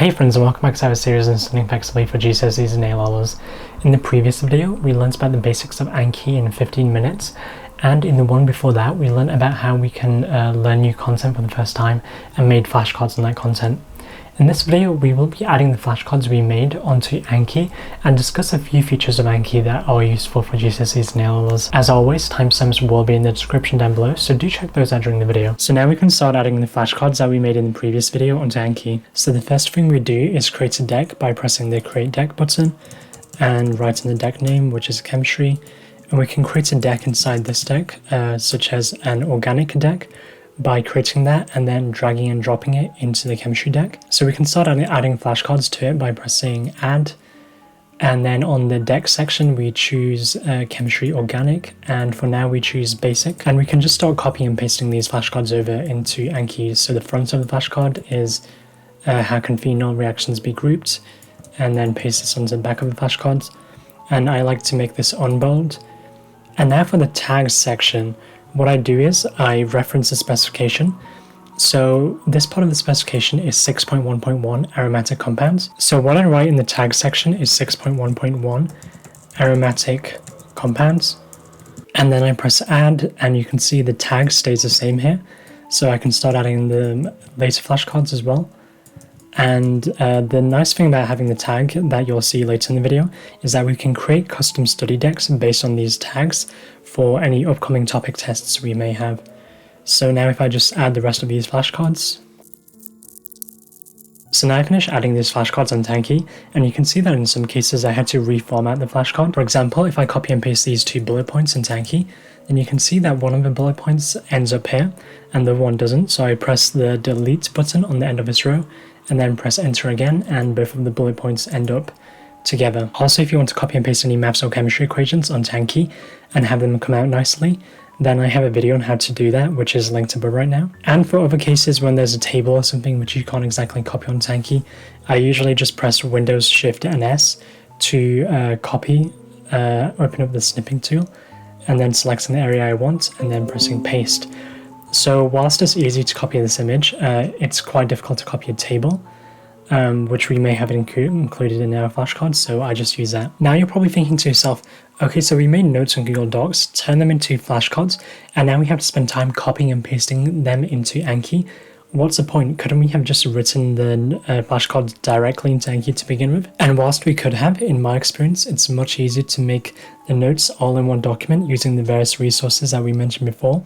Hey friends, and welcome back to our series on studying flexibly for GCSEs and A-levels. In the previous video, we learned about the basics of Anki in 15 minutes, and in the one before that, we learned about how we can learn new content for the first time and made flashcards on that content. In this video, we will be adding the flashcards we made onto Anki and discuss a few features of Anki that are useful for GCSEs and A-levels. As always, timestamps will be in the description down below, so do check those out during the video. So now we can start adding the flashcards that we made in the previous video onto Anki. So the first thing we do is create a deck by pressing the Create Deck button and writing the deck name, which is Chemistry. And we can create a deck inside this deck, such as an organic deck, by creating that and then dragging and dropping it into the chemistry deck. So we can start adding flashcards to it by pressing add, and then on the deck section we choose chemistry organic, and for now we choose basic, and we can just start copying and pasting these flashcards over into Anki. So the front of the flashcard is how can phenol reactions be grouped, and then paste this onto the back of the flashcards, and I like to make this unbold. And now for the tags section, what I do is I reference the specification. So this part of the specification is 6.1.1 aromatic compounds. So what I write in the tag section is 6.1.1 aromatic compounds. And then I press add, and you can see the tag stays the same here. So I can start adding the later flashcards as well. And the nice thing about having the tag that you'll see later in the video is that we can create custom study decks based on these tags for any upcoming topic tests we may have. So now if I just add the rest of these flashcards. So now I finished adding these flashcards on Anki, and you can see that in some cases I had to reformat the flashcard. For example, if I copy and paste these two bullet points in Anki, then you can see that one of the bullet points ends up here and the other one doesn't. So I press the delete button on the end of this row and then press enter again, and both of the bullet points end up together. Also, if you want to copy and paste any maths or chemistry equations onto Anki and have them come out nicely, then I have a video on how to do that, which is linked above right now. And for other cases when there's a table or something which you can't exactly copy onto Anki, I usually just press Windows Shift and S to copy, open up the snipping tool, and then selecting the area I want and then pressing paste. So whilst it's easy to copy this image, it's quite difficult to copy a table, which we may have included in our flashcards, so I just use that. Now you're probably thinking to yourself, okay, so we made notes on Google Docs, turn them into flashcards, and now we have to spend time copying and pasting them into Anki. What's the point? Couldn't we have just written the flashcards directly into Anki to begin with? And whilst we could have, in my experience, it's much easier to make the notes all in one document using the various resources that we mentioned before,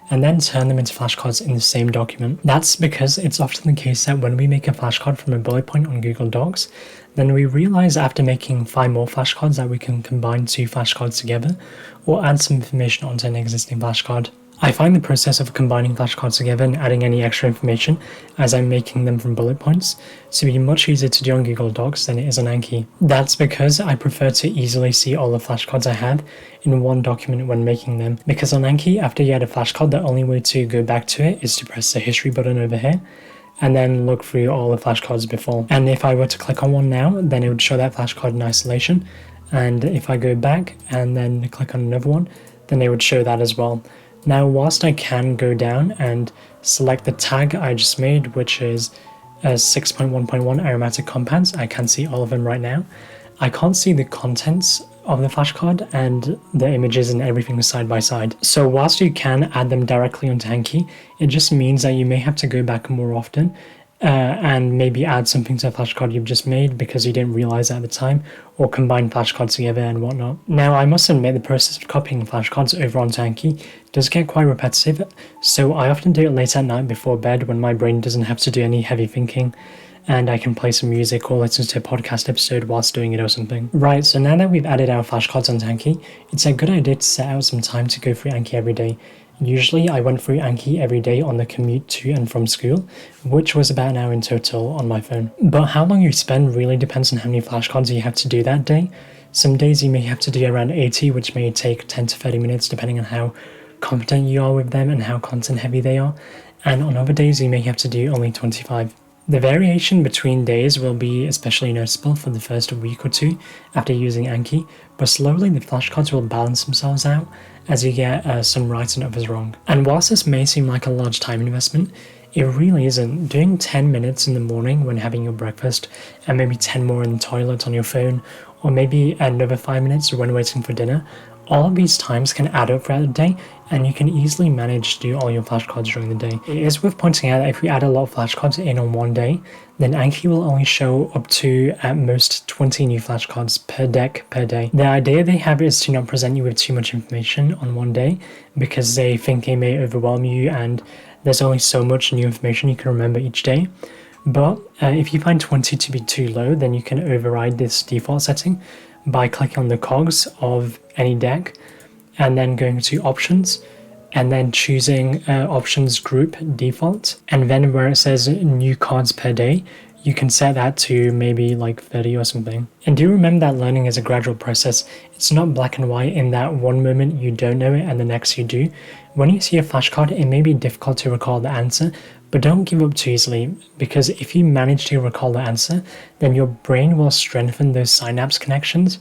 and then turn them into flashcards in the same document. That's because it's often the case that when we make a flashcard from a bullet point on Google Docs, then we realize after making 5 more flashcards that we can combine 2 flashcards together or add some information onto an existing flashcard. I find the process of combining flashcards together and adding any extra information as I'm making them from bullet points to be much easier to do on Google Docs than it is on Anki. That's because I prefer to easily see all the flashcards I have in one document when making them, because on Anki, after you add a flashcard, the only way to go back to it is to press the history button over here and then look through all the flashcards before. And if I were to click on one now, then it would show that flashcard in isolation, and if I go back and then click on another one, then it would show that as well. Now, whilst I can go down and select the tag I just made, which is 6.1.1 aromatic compounds, I can see all of them right now. I can't see the contents of the flashcard and the images and everything side by side. So whilst you can add them directly onto Anki, it just means that you may have to go back more often and maybe add something to a flashcard you've just made because you didn't realize at the time, or combine flashcards together and whatnot. Now, I must admit the process of copying flashcards over onto Anki does get quite repetitive, so I often do it late at night before bed when my brain doesn't have to do any heavy thinking and I can play some music or listen to a podcast episode whilst doing it or something. Right, so now that we've added our flashcards onto Anki, it's a good idea to set out some time to go through Anki every day. Usually I went through Anki every day on the commute to and from school, which was about an hour in total on my phone. But how long you spend really depends on how many flashcards you have to do that day. Some days you may have to do around 80, which may take 10 to 30 minutes depending on how competent you are with them and how content heavy they are. And on other days you may have to do only 25. The variation between days will be especially noticeable for the first week or two after using Anki, but slowly the flashcards will balance themselves out as you get some right and others wrong. And whilst this may seem like a large time investment, It really isn't. Doing 10 minutes in the morning when having your breakfast, and maybe 10 more in the toilet on your phone, or maybe another 5 minutes when waiting for dinner, all of these times can add up throughout the day, and you can easily manage to do all your flashcards during the day. It is worth pointing out that if we add a lot of flashcards in on one day, then Anki will only show up to at most 20 new flashcards per deck per day. The idea they have is to not present you with too much information on one day, because they think it may overwhelm you and there's only so much new information you can remember each day. But if you find 20 to be too low, then you can override this default setting by clicking on the cogs of any deck and then going to options and then choosing options group default, and then where it says new cards per day, you can set that to maybe like 30 or something. And do remember that learning is a gradual process. It's not black and white in that one moment you don't know it and the next you do. When you see a flashcard, it may be difficult to recall the answer, but don't give up too easily, because if you manage to recall the answer, then your brain will strengthen those synapse connections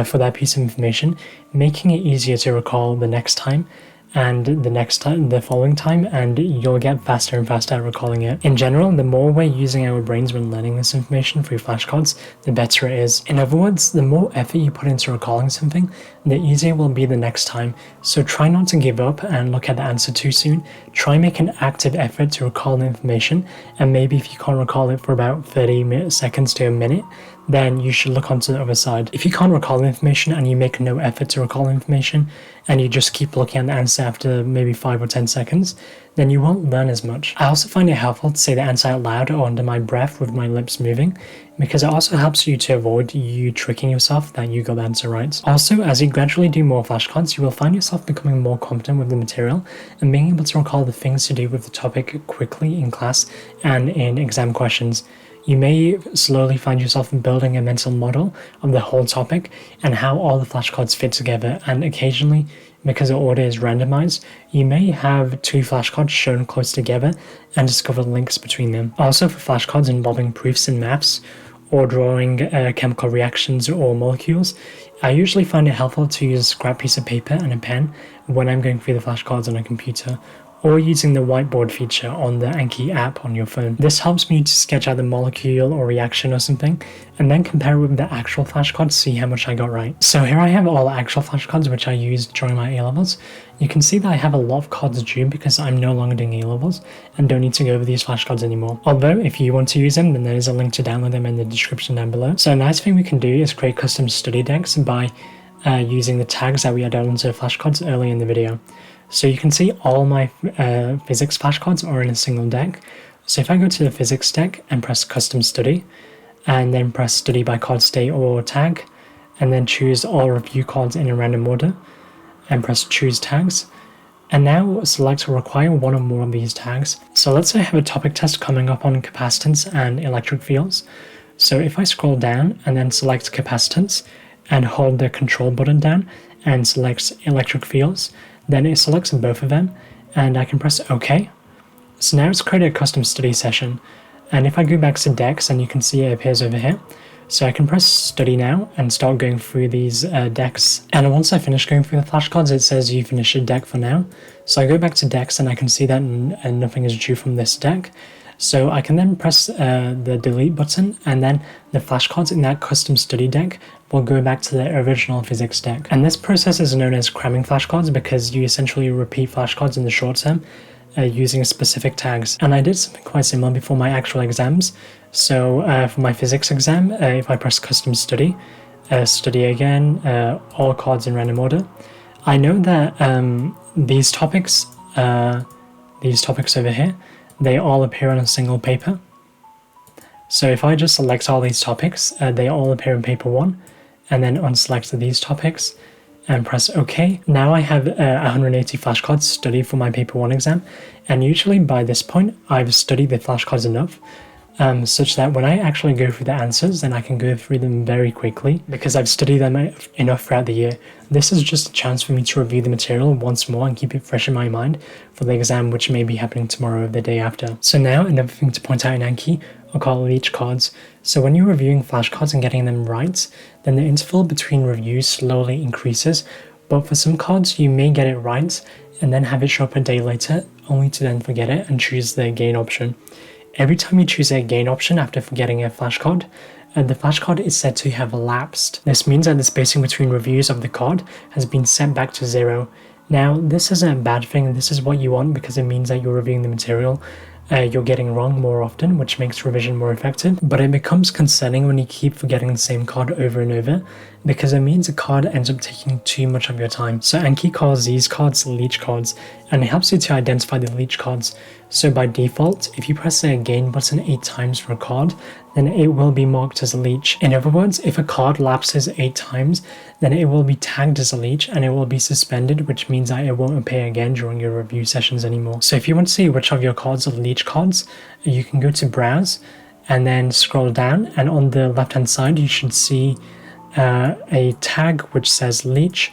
for that piece of information, making it easier to recall the next time and the next time, the following time, and you'll get faster and faster at recalling it. In general, the more we're using our brains when learning this information through flashcards, the better it is. In other words, the more effort you put into recalling something, the easier it will be the next time. So try not to give up and look at the answer too soon. Try make an active effort to recall the information, and maybe if you can't recall it for about 30 seconds to a minute, then you should look onto the other side. If you can't recall the information and you make no effort to recall the information, and you just keep looking at the answer after maybe 5 or 10 seconds, then you won't learn as much. I also find it helpful to say the answer out loud or under my breath with my lips moving, because it also helps you to avoid you tricking yourself that you got the answer right. Also, as you gradually do more flashcards, you will find yourself becoming more confident with the material and being able to recall the things to do with the topic quickly in class and in exam questions. You may slowly find yourself building a mental model of the whole topic and how all the flashcards fit together, and occasionally, because the order is randomized, you may have 2 flashcards shown close together and discover links between them. Also, for flashcards involving proofs in maths or drawing chemical reactions or molecules, I usually find it helpful to use a scrap piece of paper and a pen when I'm going through the flashcards on a computer, or using the whiteboard feature on the Anki app on your phone. This helps me to sketch out the molecule or reaction or something, and then compare it with the actual flashcard to see how much I got right. So here I have all actual flashcards which I used during my A-levels. You can see that I have a lot of cards due because I'm no longer doing A-levels and don't need to go over these flashcards anymore. Although if you want to use them, then there is a link to download them in the description down below. So a nice thing we can do is create custom study decks by using the tags that we added onto the flashcards earlier in the video. So you can see all my physics flashcards are in a single deck. So if I go to the physics deck and press custom study, and then press study by card state or tag, and then choose all review cards in a random order, and press choose tags, and now select or require one or more of these tags. So let's say I have a topic test coming up on capacitance and electric fields. So if I scroll down and then select capacitance and hold the control button down and select electric fields, then it selects both of them, and I can press OK. So now it's created a custom study session, and if I go back to decks, and you can see it appears over here, so I can press study now and start going through these decks. And once I finish going through the flashcards, it says you finished a deck for now. So I go back to decks and I can see that nothing is due from this deck. So I can then press the delete button, and then the flashcards in that custom study deck will go back to the original physics deck. And this process is known as cramming flashcards because you essentially repeat flashcards in the short term using specific tags. And I did something quite similar before my actual exams. So for my physics exam, if I press custom study, study again, all cards in random order, I know that these topics over here, they all appear on a single paper. So if I just select all these topics, they all appear in paper 1, and then unselect these topics and press OK. Now I have 180 flashcards studied for my paper 1 exam, and usually by this point I've studied the flashcards enough such that when I actually go through the answers, then I can go through them very quickly because I've studied them enough throughout the year. This is just a chance for me to review the material once more and keep it fresh in my mind for the exam, which may be happening tomorrow or the day after. So now another thing to point out in Anki are called Leech cards. So when you're reviewing flashcards and getting them right, then the interval between reviews slowly increases, but for some cards you may get it right and then have it show up a day later only to then forget it and choose the again option. Every time you choose a again option after forgetting a flashcard, the flashcard is said to have lapsed. This means that the spacing between reviews of the card has been set back to 0. Now, this isn't a bad thing, this is what you want because it means that you're reviewing the material you're getting wrong more often, which makes revision more effective, but it becomes concerning when you keep forgetting the same card over and over, because it means a card ends up taking too much of your time. So Anki calls these cards leech cards, and it helps you to identify the leech cards. So by default, if you press the again button 8 times for a card, then it will be marked as a leech. In other words, if a card lapses 8 times, then it will be tagged as a leech and it will be suspended, which means that it won't appear again during your review sessions anymore. So if you want to see which of your cards are leech cards, you can go to Browse and then scroll down, and on the left hand side you should see a tag which says leech,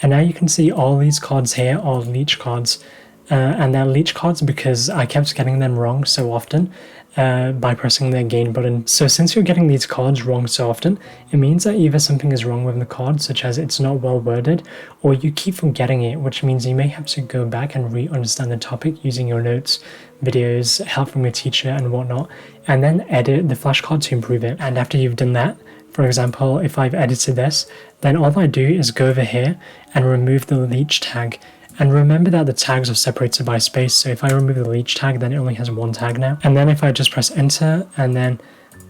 and now you can see all these cards here are leech cards. And they're leech cards because I kept getting them wrong so often by pressing the again button. So since you're getting these cards wrong so often, it means that either something is wrong with the card, such as it's not well worded, or you keep forgetting it, which means you may have to go back and re-understand the topic using your notes, videos, help from your teacher and whatnot, and then edit the flashcard to improve it. And after you've done that, for example, if I've edited this, then all I do is go over here and remove the leech tag. And remember that the tags are separated by space, so if I remove the leech tag, then it only has one tag now. And then if I just press enter, and then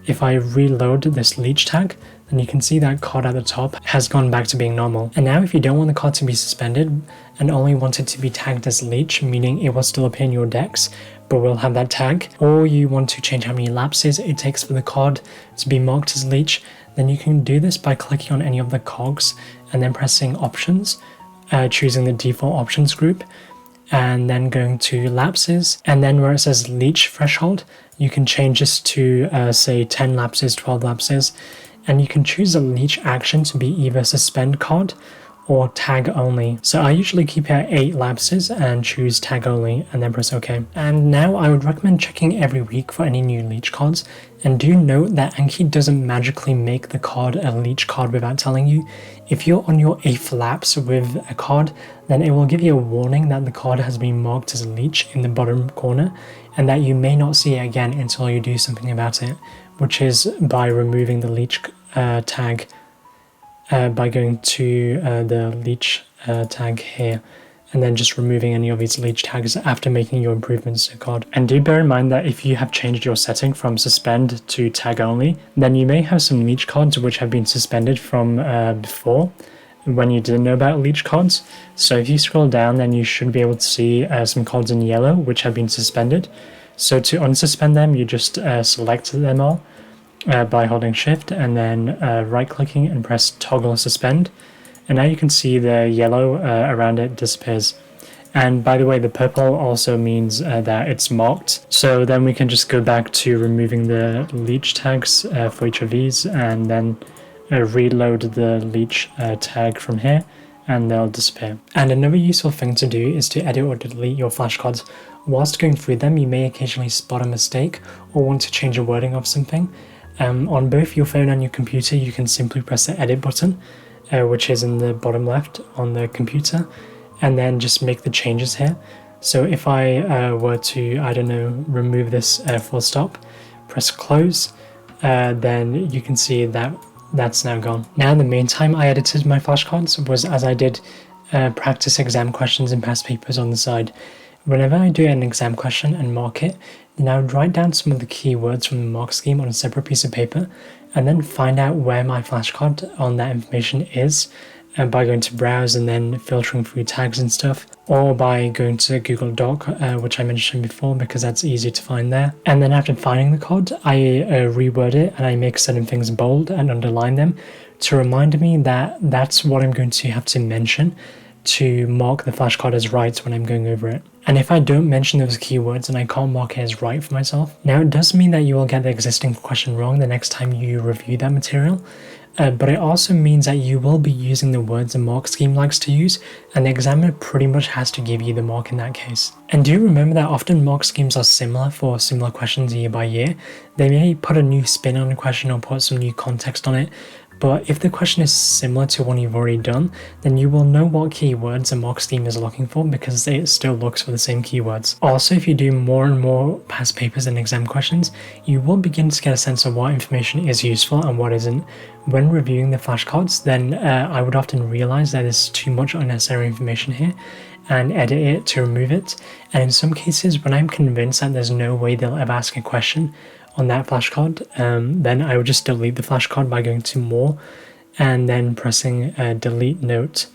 if I reload this leech tag, then you can see that card at the top has gone back to being normal. And now if you don't want the card to be suspended and only want it to be tagged as leech, meaning it will still appear in your decks, but will have that tag, or you want to change how many lapses it takes for the card to be marked as leech, then you can do this by clicking on any of the cogs and then pressing options, choosing the default options group, and then going to lapses, and then where it says leech threshold, you can change this to say 10 lapses, 12 lapses, and you can choose a leech action to be either suspend card or tag only. So I usually keep it at 8 lapses and choose tag only and then press OK. And now I would recommend checking every week for any new leech cards. And do note that Anki doesn't magically make the card a leech card without telling you. If you're on your 8th lapse with a card, then it will give you a warning that the card has been marked as a leech in the bottom corner and that you may not see it again until you do something about it, which is by removing the leech tag by going to the leech tag here, and then just removing any of these leech tags after making your improvements to card. And do bear in mind that if you have changed your setting from suspend to tag only, then you may have some leech cards which have been suspended from before when you didn't know about leech cards. So if you scroll down, then you should be able to see some cards in yellow which have been suspended. So to unsuspend them, you just select them all by holding shift and then right clicking and press toggle suspend, and now you can see the yellow around it disappears. And by the way, the purple also means that it's marked, so then we can just go back to removing the leech tags for each of these and then reload the leech tag from here and they'll disappear. And another useful thing to do is to edit or delete your flashcards. Whilst going through them, you may occasionally spot a mistake or want to change the wording of something. On both your phone and your computer, you can simply press the edit button, which is in the bottom left on the computer, and then just make the changes here. So if I were to, I don't know, remove this full stop, press close, then you can see that that's now gone. Now the main time I edited my flashcards was as I did practice exam questions and past papers on the side. Whenever I do an exam question and mark it, then I would write down some of the keywords from the mark scheme on a separate piece of paper and then find out where my flashcard on that information is by going to browse and then filtering through tags and stuff, or by going to Google Doc, which I mentioned before because that's easy to find there. And then after finding the card, I reword it and I make certain things bold and underline them to remind me that that's what I'm going to have to mention to mark the flashcard as right when I'm going over it. And if I don't mention those keywords and I can't mark it as right for myself, now it does mean that you will get the existing question wrong the next time you review that material, but it also means that you will be using the words the mark scheme likes to use, and the examiner pretty much has to give you the mark in that case. And do remember that often mark schemes are similar for similar questions year by year. They may put a new spin on a question or put some new context on it, But if the question is similar to one you've already done, then you will know what keywords a mock scheme is looking for because it still looks for the same keywords. Also, if you do more and more past papers and exam questions, you will begin to get a sense of what information is useful and what isn't. When reviewing the flashcards, then I would often realize that there's too much unnecessary information here and edit it to remove it. And in some cases, when I'm convinced that there's no way they'll ever ask a question on that flashcard, then I would just delete the flashcard by going to more and then pressing delete note.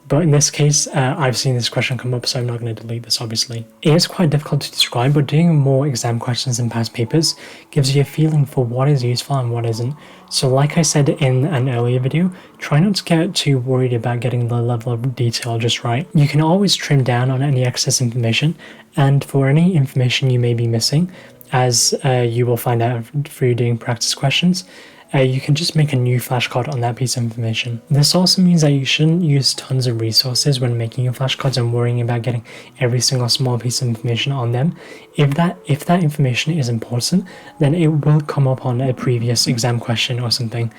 But in this case, I've seen this question come up, so I'm not going to delete this, obviously. It is quite difficult to describe, but doing more exam questions and past papers gives you a feeling for what is useful and what isn't. So like I said in an earlier video, try not to get too worried about getting the level of detail just right. You can always trim down on any excess information, and for any information you may be missing, as you will find out through doing practice questions, you can just make a new flashcard on that piece of information. This also means that you shouldn't use tons of resources when making your flashcards and worrying about getting every single small piece of information on them. If that information is important, then it will come up on a previous exam question or something.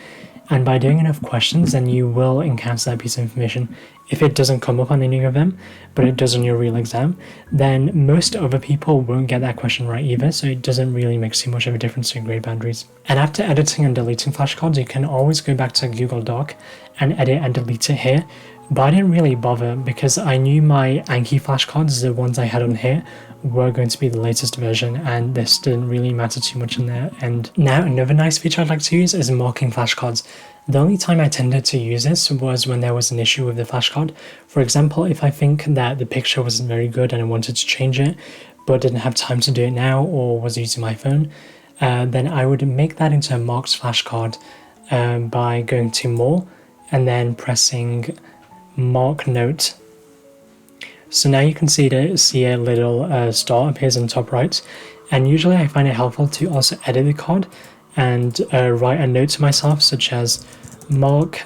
And by doing enough questions, then you will encounter that piece of information. If it doesn't come up on any of them, but it does on your real exam, then most other people won't get that question right either, so it doesn't really make too much of a difference in grade boundaries. And after editing and deleting flashcards, you can always go back to Google Doc and edit and delete it here. But I didn't really bother because I knew my Anki flashcards, the ones I had on here, were going to be the latest version, and this didn't really matter too much in the end. Now, another nice feature I'd like to use is marking flashcards. The only time I tended to use this was when there was an issue with the flashcard. For example, if I think that the picture wasn't very good and I wanted to change it, but didn't have time to do it now or was using my phone, then I would make that into a marked flashcard by going to more and then pressing mark note. So now you can see a little star appears in the top right, and usually I find it helpful to also edit the card and write a note to myself such as mark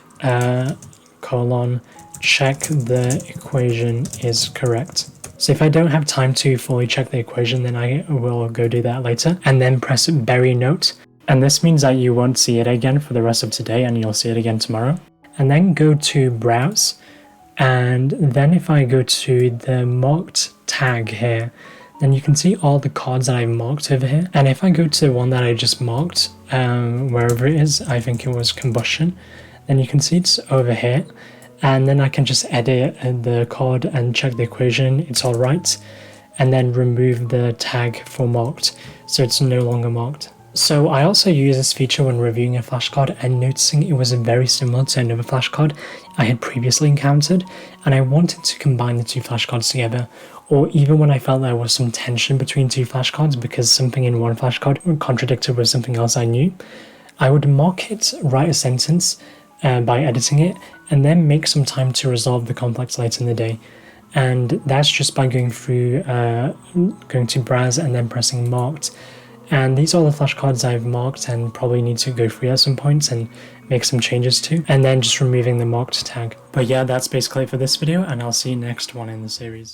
colon check the equation is correct. So if I don't have time to fully check the equation, then I will go do that later, and then press bury note. And this means that you won't see it again for the rest of today and you'll see it again tomorrow. And then go to browse. And then if I go to the marked tag here, then you can see all the cards that I marked over here. And if I go to the one that I just marked, wherever it is, I think it was combustion, then you can see it's over here. And then I can just edit the card and check the equation, it's all right. And then remove the tag for marked, so it's no longer marked. So I also use this feature when reviewing a flashcard and noticing it was very similar to another flashcard I had previously encountered, and I wanted to combine the two flashcards together, or even when I felt there was some tension between two flashcards because something in one flashcard contradicted with something else I knew, I would mark it, write a sentence by editing it, and then make some time to resolve the conflicts later in the day. And that's just by going through, going to browse and then pressing marked. And these are the flashcards I've marked and probably need to go through at some points and make some changes to, and then just removing the marked tag. But yeah, that's basically it for this video, and I'll see you next one in the series.